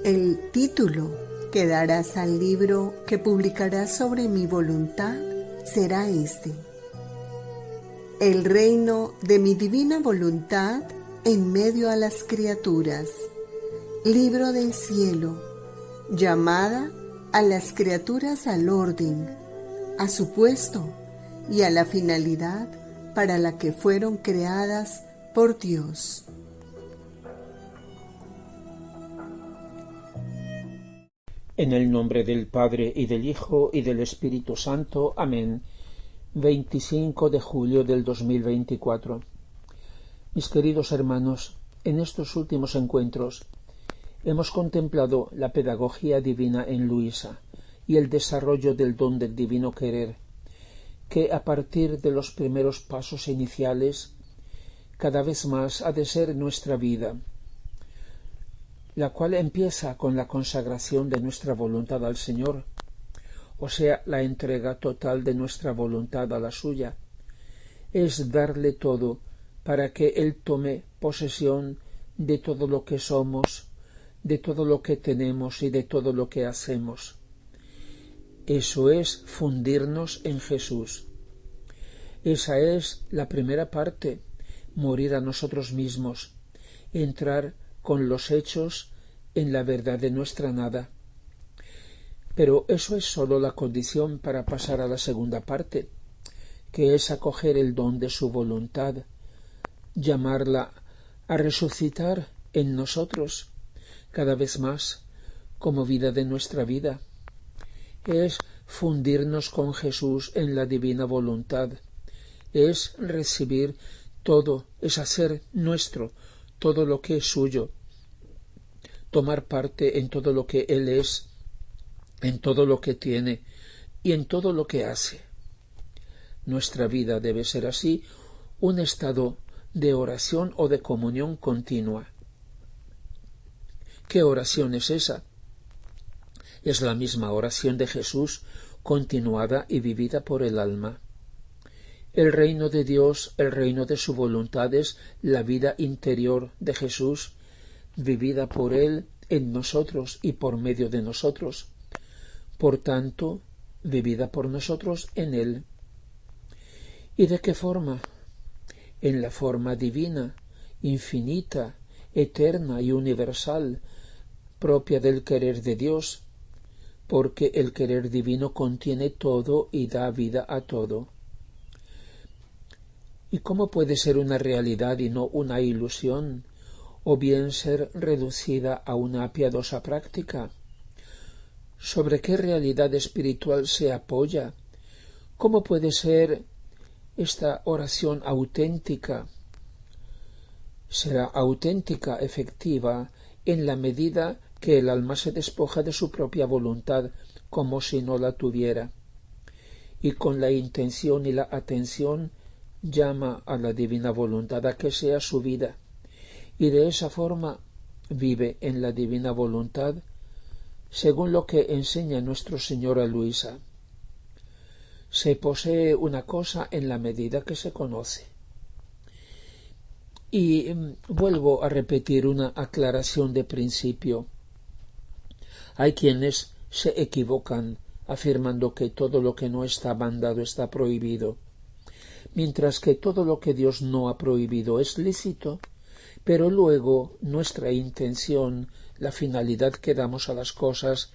El título que darás al libro que publicarás sobre mi voluntad será este: El reino de mi divina voluntad en medio a las criaturas. Libro del cielo, llamada a las criaturas al orden, a su puesto y a la finalidad para la que fueron creadas por Dios. En el nombre del Padre, y del Hijo, y del Espíritu Santo. Amén. 25 de julio del 2024. Mis queridos hermanos, en estos últimos encuentros hemos contemplado la pedagogía divina en Luisa y el desarrollo del don del divino querer, que a partir de los primeros pasos iniciales cada vez más ha de ser nuestra vida, la cual empieza con la consagración de nuestra voluntad al Señor, o sea, la entrega total de nuestra voluntad a la suya. Es darle todo para que Él tome posesión de todo lo que somos, de todo lo que tenemos y de todo lo que hacemos. Eso es fundirnos en Jesús. Esa es la primera parte, morir a nosotros mismos, entrar con los hechos en la verdad de nuestra nada. Pero eso es sólo la condición para pasar a la segunda parte, que es acoger el don de su voluntad, llamarla a resucitar en nosotros cada vez más como vida de nuestra vida. Es fundirnos con Jesús en la divina voluntad, es recibir todo, es hacer nuestro todo lo que es suyo, tomar parte en todo lo que Él es, en todo lo que tiene y en todo lo que hace. Nuestra vida debe ser así un estado de oración o de comunión continua. ¿Qué oración es esa? Es la misma oración de Jesús, continuada y vivida por el alma. El reino de Dios, el reino de su voluntad, es la vida interior de Jesús, vivida por Él en nosotros y por medio de nosotros. Por tanto, vivida por nosotros en Él. ¿Y de qué forma? En la forma divina, infinita, eterna y universal, propia del querer de Dios, porque el querer divino contiene todo y da vida a todo. ¿Y cómo puede ser una realidad y no una ilusión, o bien ser reducida a una piadosa práctica? ¿Sobre qué realidad espiritual se apoya? ¿Cómo puede ser esta oración auténtica? Será auténtica, efectiva, en la medida que el alma se despoja de su propia voluntad, como si no la tuviera, y con la intención y la atención llama a la divina voluntad a que sea su vida, y de esa forma vive en la divina voluntad, según lo que enseña nuestro Señor a Luisa. Se posee una cosa en la medida que se conoce. Y vuelvo a repetir una aclaración de principio. Hay quienes se equivocan afirmando que todo lo que no está mandado está prohibido, mientras que todo lo que Dios no ha prohibido es lícito, pero luego nuestra intención, la finalidad que damos a las cosas,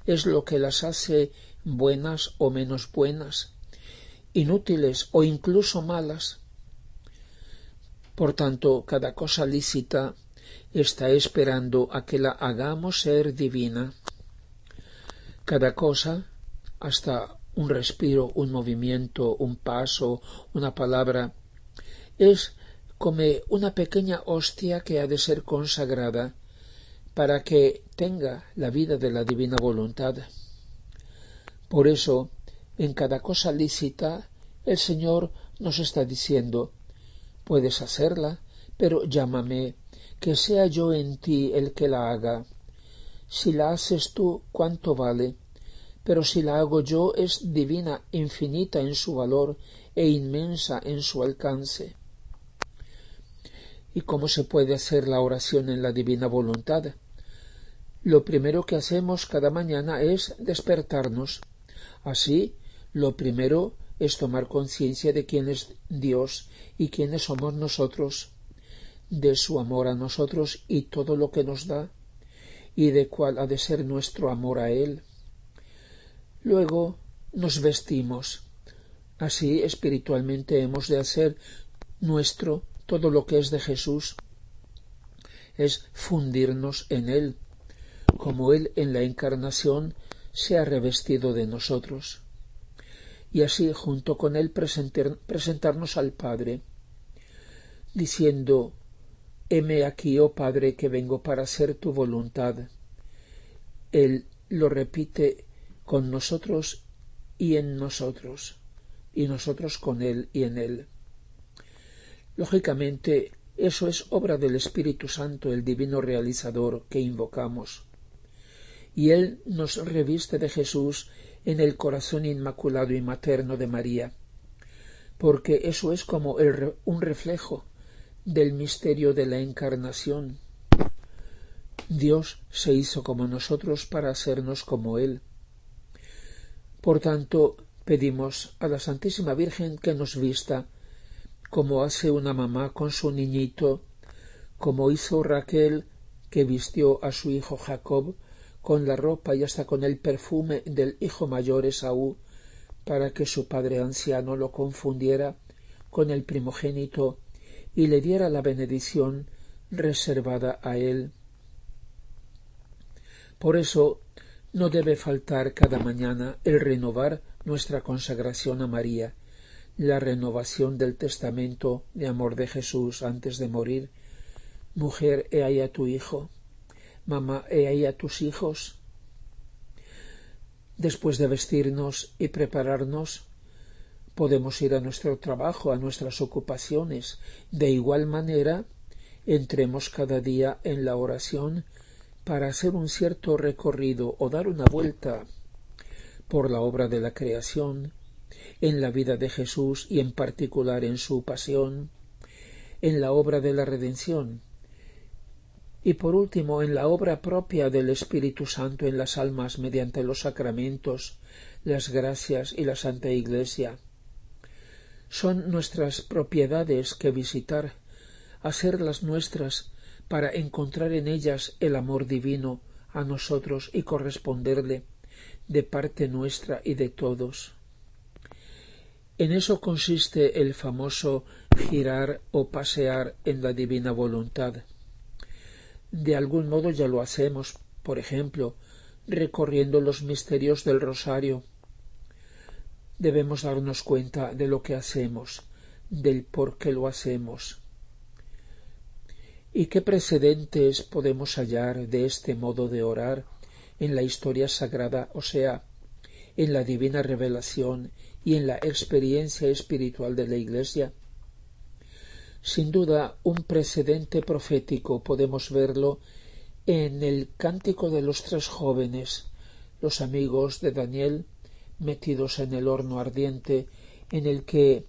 es lo que las hace buenas o menos buenas, inútiles o incluso malas. Por tanto, cada cosa lícita está esperando a que la hagamos ser divina. Cada cosa, hasta un respiro, un movimiento, un paso, una palabra, es como una pequeña hostia que ha de ser consagrada para que tenga la vida de la divina voluntad. Por eso, en cada cosa lícita, el Señor nos está diciendo: puedes hacerla, pero llámame, que sea yo en ti el que la haga. Si la haces tú, ¿cuánto vale? Pero si la hago yo, es divina, infinita en su valor e inmensa en su alcance. ¿Y cómo se puede hacer la oración en la divina voluntad? lo primero que hacemos cada mañana es despertarnos. Así, lo primero es tomar conciencia de quién es Dios y quiénes somos nosotros, de su amor a nosotros y todo lo que nos da, y de cuál ha de ser nuestro amor a Él. Luego nos vestimos. Así, espiritualmente, hemos de hacer nuestro todo lo que es de Jesús. Es fundirnos en Él, como Él en la encarnación se ha revestido de nosotros. Y así, junto con Él, presentarnos al Padre, diciendo: heme aquí, oh Padre, que vengo para hacer tu voluntad. Él lo repite con nosotros y en nosotros, y nosotros con Él y en Él. Lógicamente, eso es obra del Espíritu Santo, el divino realizador que invocamos. Y Él nos reviste de Jesús en el corazón inmaculado y materno de María, porque eso es como un reflejo del misterio de la encarnación. Dios se hizo como nosotros para hacernos como Él. Por tanto, pedimos a la Santísima Virgen que nos vista como hace una mamá con su niñito, como hizo Raquel, que vistió a su hijo Jacob con la ropa y hasta con el perfume del hijo mayor Esaú, para que su padre anciano lo confundiera con el primogénito y le diera la bendición reservada a él. Por eso no debe faltar cada mañana el renovar nuestra consagración a María, la renovación del testamento de amor de Jesús antes de morir. Mujer, he ahí a tu hijo. Mamá, he ahí a tus hijos. Después de vestirnos y prepararnos, podemos ir a nuestro trabajo, a nuestras ocupaciones. De igual manera, entremos cada día en la oración para hacer un cierto recorrido o dar una vuelta por la obra de la creación, en la vida de Jesús y en particular en su pasión, en la obra de la redención y por último en la obra propia del Espíritu Santo en las almas mediante los sacramentos, las gracias y la Santa Iglesia. Son nuestras propiedades que visitar, hacerlas nuestras para encontrar en ellas el amor divino a nosotros y corresponderle de parte nuestra y de todos. En eso consiste el famoso girar o pasear en la divina voluntad. De algún modo ya lo hacemos, por ejemplo, recorriendo los misterios del rosario. Debemos darnos cuenta de lo que hacemos, del por qué lo hacemos. ¿Y qué precedentes podemos hallar de este modo de orar en la historia sagrada, o sea, en la divina revelación y en la experiencia espiritual de la Iglesia? Sin duda, un precedente profético podemos verlo en el Cántico de los tres jóvenes, los amigos de Daniel, metidos en el horno ardiente, en el que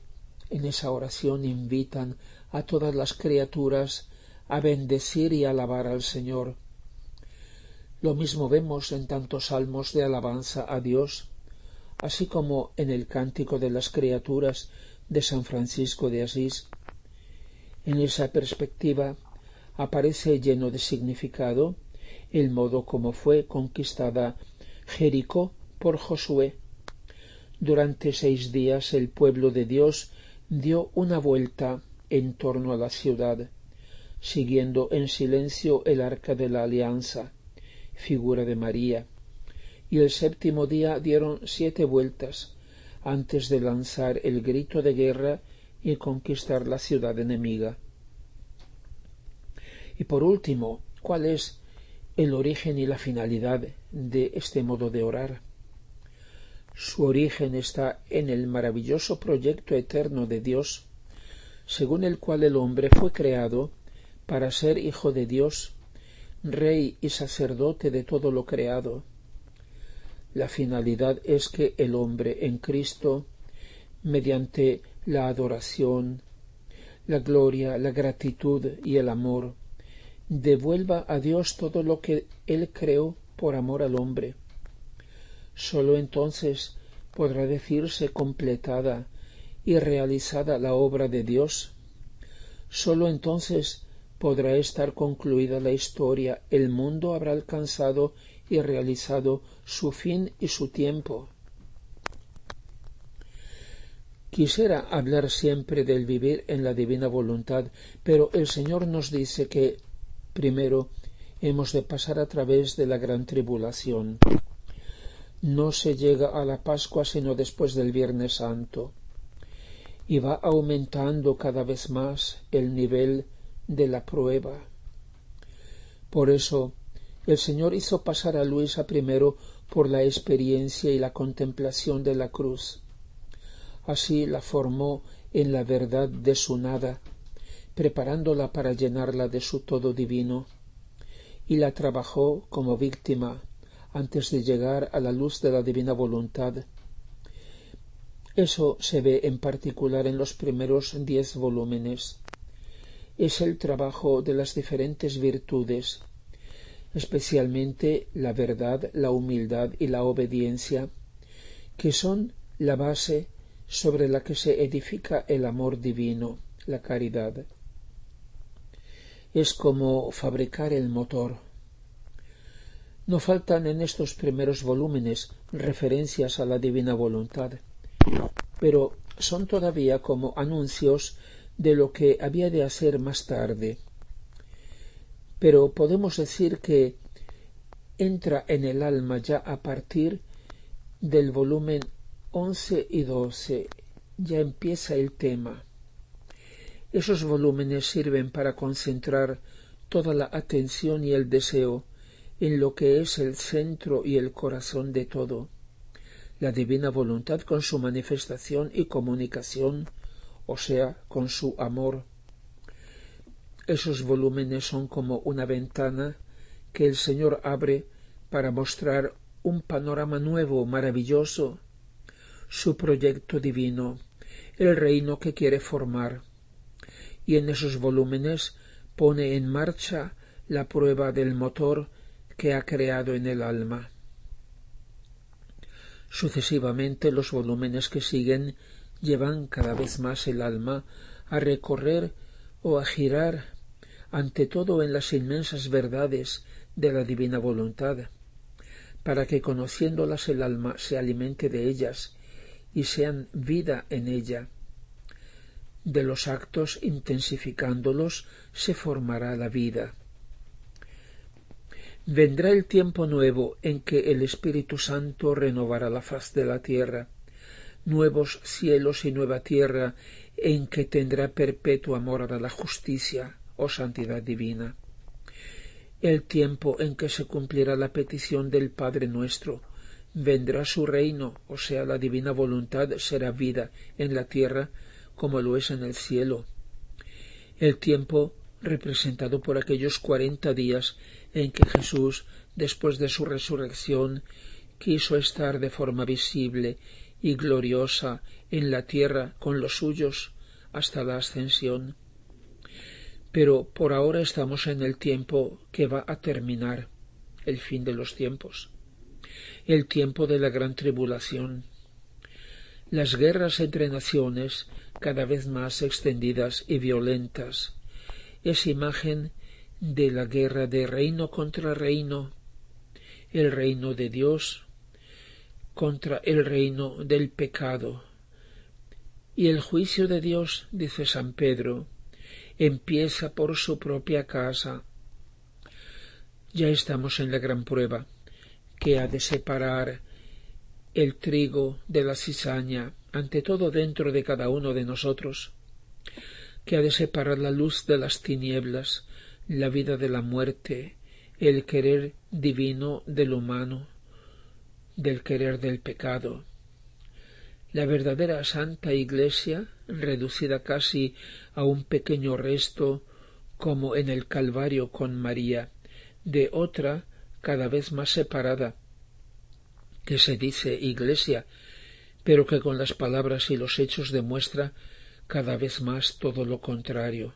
en esa oración invitan a todas las criaturas a bendecir y alabar al Señor. Lo mismo vemos en tantos salmos de alabanza a Dios, así como en el Cántico de las criaturas de San Francisco de Asís. En esa perspectiva aparece lleno de significado el modo como fue conquistada Jericó por Josué. Durante 6 días el pueblo de Dios dio una vuelta en torno a la ciudad, siguiendo en silencio el arca de la alianza, figura de María, y el 7º día dieron 7 vueltas antes de lanzar el grito de guerra y conquistar la ciudad enemiga. Y por último, ¿cuál es el origen y la finalidad de este modo de orar? Su origen está en el maravilloso proyecto eterno de Dios, según el cual el hombre fue creado para ser hijo de Dios, rey y sacerdote de todo lo creado. La finalidad es que el hombre en Cristo, mediante la adoración, la gloria, la gratitud y el amor, devuelva a Dios todo lo que Él creó por amor al hombre. Sólo entonces podrá decirse completada y realizada la obra de Dios. Sólo entonces podrá estar concluida la historia, el mundo habrá alcanzado y realizado su fin y su tiempo. Quisiera hablar siempre del vivir en la divina voluntad, pero el Señor nos dice que primero hemos de pasar a través de la gran tribulación. No se llega a la Pascua sino después del Viernes Santo, y va aumentando cada vez más el nivel de la prueba. Por eso el Señor hizo pasar a Luisa primero por la experiencia y la contemplación de la cruz. Así la formó en la verdad de su nada, preparándola para llenarla de su todo divino, y la trabajó como víctima antes de llegar a la luz de la divina voluntad. Eso se ve en particular en los primeros 10 volúmenes. Es el trabajo de las diferentes virtudes, especialmente la verdad, la humildad y la obediencia, que son la base sobre la que se edifica el amor divino, la caridad. Es como fabricar el motor. No faltan en estos primeros volúmenes referencias a la divina voluntad, pero son todavía como anuncios de lo que había de hacer más tarde. Pero podemos decir que entra en el alma ya a partir del volumen 11 y 12, ya empieza el tema. Esos volúmenes sirven para concentrar toda la atención y el deseo en lo que es el centro y el corazón de todo, la divina voluntad con su manifestación y comunicación, o sea, con su amor. Esos volúmenes son como una ventana que el Señor abre para mostrar un panorama nuevo, maravilloso, su proyecto divino, el reino que quiere formar, y en esos volúmenes pone en marcha la prueba del motor que ha creado en el alma. Sucesivamente los volúmenes que siguen llevan cada vez más el alma a recorrer o a girar ante todo en las inmensas verdades de la divina voluntad, para que conociéndolas el alma se alimente de ellas y sean vida en ella. De los actos, intensificándolos, se formará la vida. Vendrá el tiempo nuevo en que el Espíritu Santo renovará la faz de la tierra, nuevos cielos y nueva tierra en que tendrá perpetua morada la justicia o santidad divina. El tiempo en que se cumplirá la petición del Padre nuestro, vendrá su reino, o sea, la divina voluntad será vida en la tierra como lo es en el cielo. El tiempo representado por aquellos 40 días en que Jesús, después de su resurrección, quiso estar de forma visible y gloriosa en la tierra con los suyos hasta la ascensión. Pero por ahora estamos en el tiempo que va a terminar, el fin de los tiempos, el tiempo de la gran tribulación. Las guerras entre naciones, cada vez más extendidas y violentas, es imagen de la guerra de reino contra reino, el reino de Dios contra el reino del pecado. Y el juicio de Dios, dice San Pedro, empieza por su propia casa. Ya estamos en la gran prueba, que ha de separar el trigo de la cizaña, ante todo dentro de cada uno de nosotros, que ha de separar la luz de las tinieblas, la vida de la muerte, el querer divino del humano, del querer del pecado. La verdadera Santa Iglesia, reducida casi a un pequeño resto, como en el Calvario con María, de otra cada vez más separada, que se dice Iglesia, pero que con las palabras y los hechos demuestra cada vez más todo lo contrario.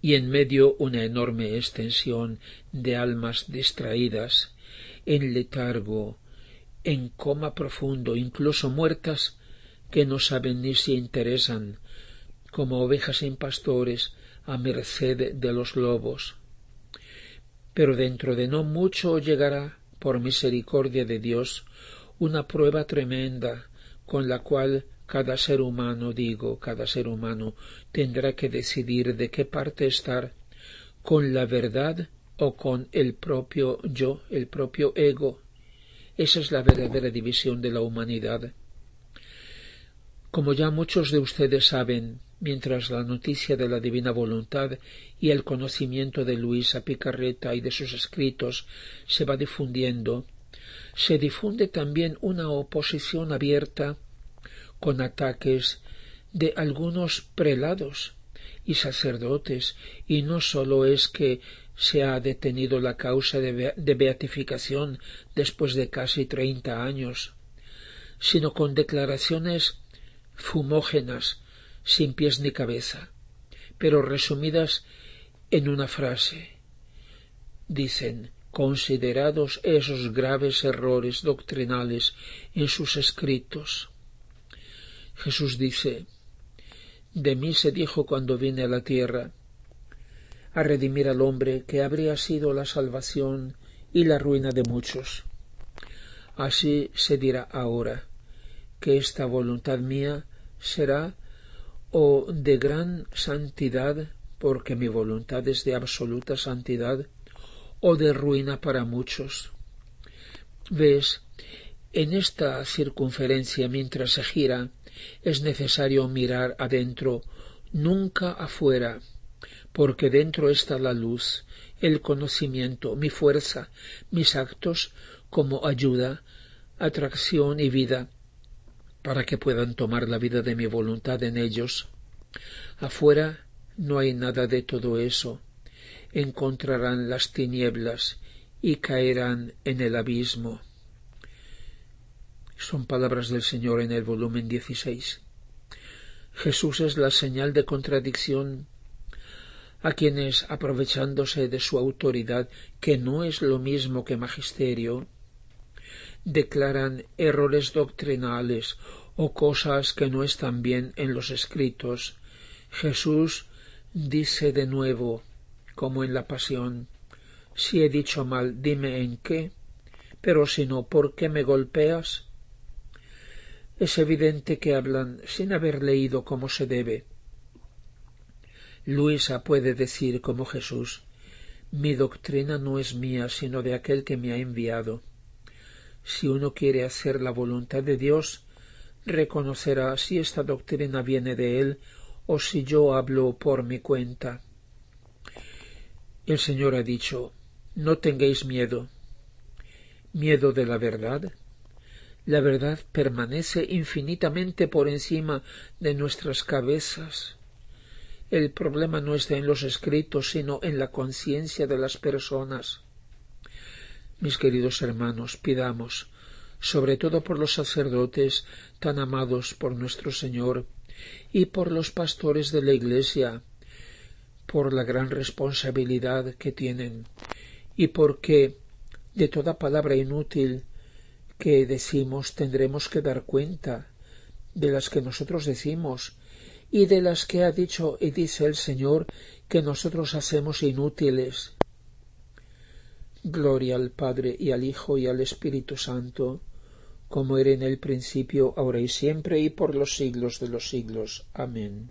y en medio una enorme extensión de almas distraídas, en letargo, en coma profundo, incluso muertas, que no saben ni se interesan, como ovejas sin pastores, a merced de los lobos. Pero dentro de no mucho llegará, por misericordia de Dios, una prueba tremenda, con la cual cada ser humano, tendrá que decidir de qué parte estar, con la verdad o con el propio yo, el propio ego. Esa es la verdadera división de la humanidad. Como ya muchos de ustedes saben, mientras la noticia de la divina voluntad y el conocimiento de Luisa Picarreta y de sus escritos se va difundiendo, se difunde también una oposición abierta con ataques de algunos prelados y sacerdotes, y no sólo es que se ha detenido la causa de beatificación después de casi 30 años, sino con declaraciones fumógenas, sin pies ni cabeza, pero resumidas en una frase. Dicen: considerados esos graves errores doctrinales en sus escritos. Jesús dice: de mí se dijo cuando vine a la tierra a redimir al hombre que habría sido la salvación y la ruina de muchos. Así se dirá ahora, que esta voluntad mía será o de gran santidad, porque mi voluntad es de absoluta santidad, o de ruina para muchos. ¿Ves? En esta circunferencia, mientras se gira, es necesario mirar adentro, nunca afuera, porque dentro está la luz, el conocimiento, mi fuerza, mis actos como ayuda, atracción y vida, para que puedan tomar la vida de mi voluntad en ellos. Afuera no hay nada de todo eso. Encontrarán las tinieblas y caerán en el abismo. Son palabras del Señor en el volumen 16. Jesús es la señal de contradicción a quienes, aprovechándose de su autoridad, que no es lo mismo que magisterio, declaran errores doctrinales o cosas que no están bien en los escritos. Jesús dice de nuevo, como en la Pasión: si he dicho mal, dime en qué, pero si no, ¿por qué me golpeas? Es evidente que hablan sin haber leído como se debe. Luisa puede decir como Jesús: mi doctrina no es mía, sino de aquel que me ha enviado. Si uno quiere hacer la voluntad de Dios, reconocerá si esta doctrina viene de él o si yo hablo por mi cuenta. El Señor ha dicho: no tengáis miedo. ¿Miedo de la verdad? La verdad permanece infinitamente por encima de nuestras cabezas. El problema no está en los escritos, sino en la conciencia de las personas. Mis queridos hermanos, pidamos, sobre todo por los sacerdotes tan amados por nuestro Señor y por los pastores de la Iglesia, por la gran responsabilidad que tienen y porque de toda palabra inútil que decimos tendremos que dar cuenta, de las que nosotros decimos y de las que ha dicho y dice el Señor que nosotros hacemos inútiles. Gloria al Padre y al Hijo y al Espíritu Santo, como era en el principio, ahora y siempre, y por los siglos de los siglos. Amén.